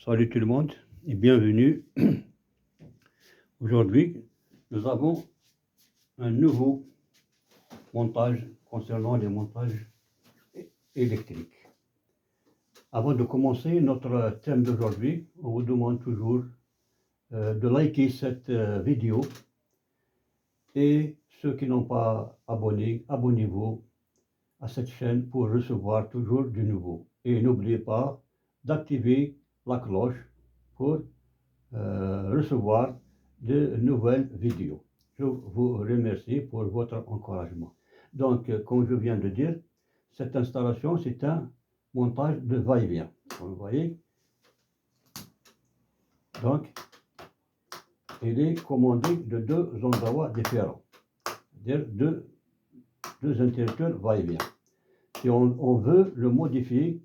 Salut tout le monde et bienvenue. Aujourd'hui, nous avons un nouveau montage concernant les montages électriques. Avant de commencer notre thème d'aujourd'hui, on vous demande toujours de liker cette vidéo et ceux qui n'ont pas abonné, abonnez-vous à cette chaîne pour recevoir toujours du nouveau. Et n'oubliez pas d'activer la cloche pour recevoir de nouvelles vidéos. Je vous remercie pour votre encouragement. Donc, comme je viens de dire, cette installation, c'est un montage de va-et-vient. Vous voyez? Donc, il est commandé de deux endroits différents, c'est-à-dire deux interrupteurs va-et-vient. Si on veut le modifier,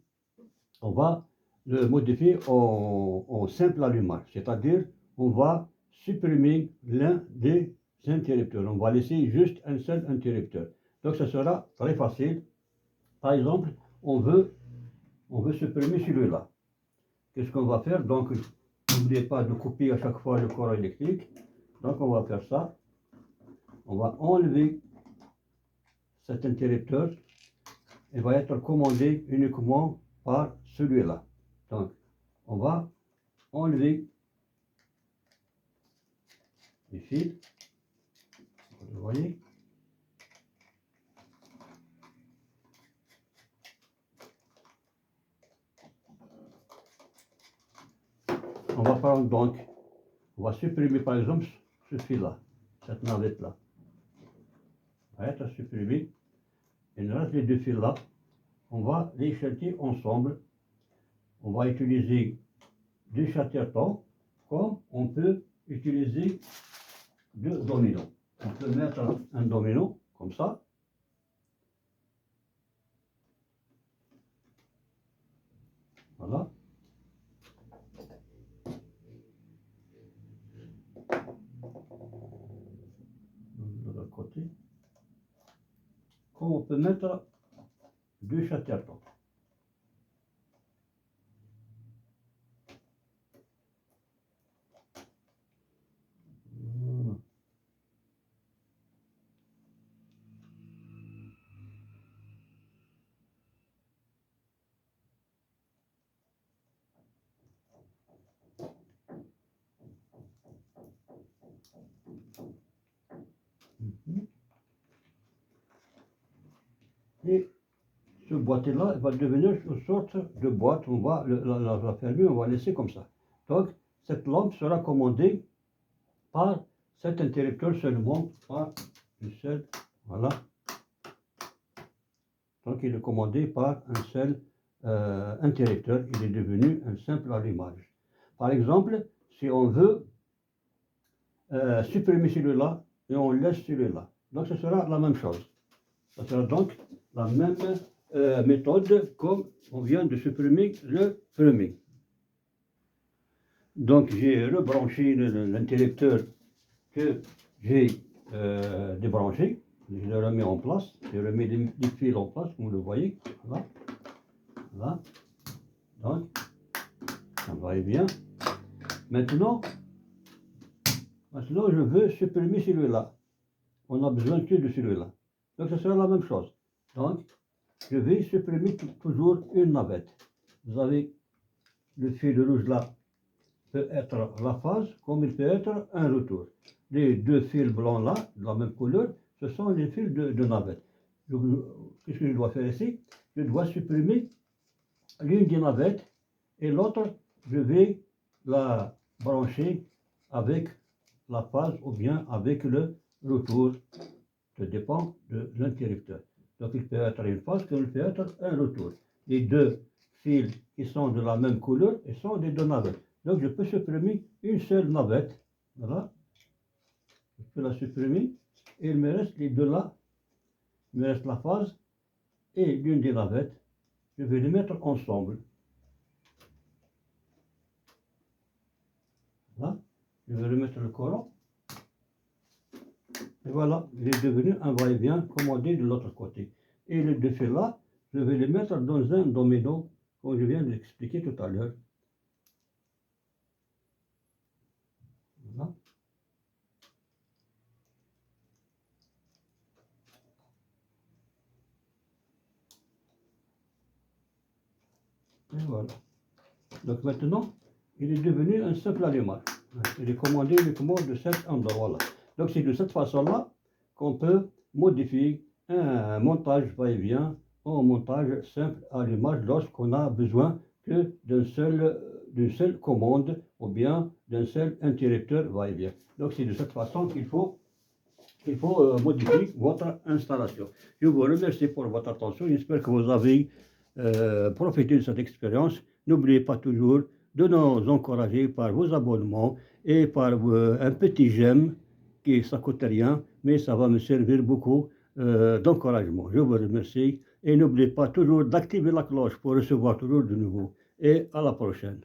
on va le modifier en simple allumage, c'est-à-dire on va supprimer l'un des interrupteurs. On va laisser juste un seul interrupteur. Donc ce sera très facile. Par exemple, on veut supprimer celui-là. Qu'est-ce qu'on va faire? Donc, n'oubliez pas de couper à chaque fois le courant électrique. Donc on va faire ça. On va enlever cet interrupteur. Il va être commandé uniquement par celui-là. Donc, on va enlever les fils. Vous voyez? On va prendre donc, on va supprimer par exemple ce fil-là, cette navette-là. Va être supprimé. Il nous reste les deux fils-là. On va les échelter ensemble. On va utiliser deux chattertons, comme on peut utiliser deux dominos. On peut mettre un domino comme ça. Voilà. De l'autre côté. Comme on peut mettre deux chattertons. Et ce boîtier-là va devenir une sorte de boîte. On va la fermer, on va laisser comme ça. Donc, cette lampe sera commandée par cet interrupteur seulement, par une seule, voilà. Donc, il est commandé par un seul interrupteur. Il est devenu un simple allumage. Par exemple, si on veut supprimer celui-là et on laisse celui-là. Donc, ce sera la même chose. Ce sera donc la même méthode comme on vient de supprimer le premier. Donc, j'ai rebranché l'interrupteur que j'ai débranché. Je le remets en place. Je remets les fils en place, comme vous le voyez. Voilà. Voilà. Donc, ça va et bien. Maintenant, je veux supprimer celui-là. On a besoin que de celui-là. Donc, ce sera la même chose. Donc, je vais supprimer toujours une navette. Vous avez le fil rouge là, peut être la phase, comme il peut être un retour. Les deux fils blancs là, de la même couleur, ce sont les fils de navette. Qu'est-ce que je dois faire ici? Je dois supprimer l'une des navettes et l'autre, je vais la brancher avec la phase ou bien avec le retour. Ça dépend de l'interrupteur. Donc il peut être une phase comme il peut être un retour. Les deux fils qui sont de la même couleur et sont des deux navettes. Donc je peux supprimer une seule navette. Voilà. Je peux la supprimer. Et il me reste les deux là. Il me reste la phase et l'une des navettes. Je vais les mettre ensemble. Voilà. Je vais remettre le courant. Et voilà, il est devenu un va-et-vient commandé de l'autre côté. Et les deux fils là, je vais les mettre dans un domino, comme je viens de l'expliquer tout à l'heure. Et voilà. Donc maintenant, il est devenu un simple allumage. Il est commandé uniquement de cet endroit-là. Donc c'est de cette façon-là qu'on peut modifier un montage va-et-vient en montage simple allumage lorsqu'on a besoin que d'une seule commande ou bien d'un seul interrupteur va-et-vient. Donc c'est de cette façon qu'il faut modifier votre installation. Je vous remercie pour votre attention. J'espère que vous avez profité de cette expérience. N'oubliez pas toujours de nous encourager par vos abonnements et par un petit j'aime, qui ça coûte rien, mais ça va me servir beaucoup d'encouragement. Je vous remercie et n'oubliez pas toujours d'activer la cloche pour recevoir toujours de nouveau. Et à la prochaine.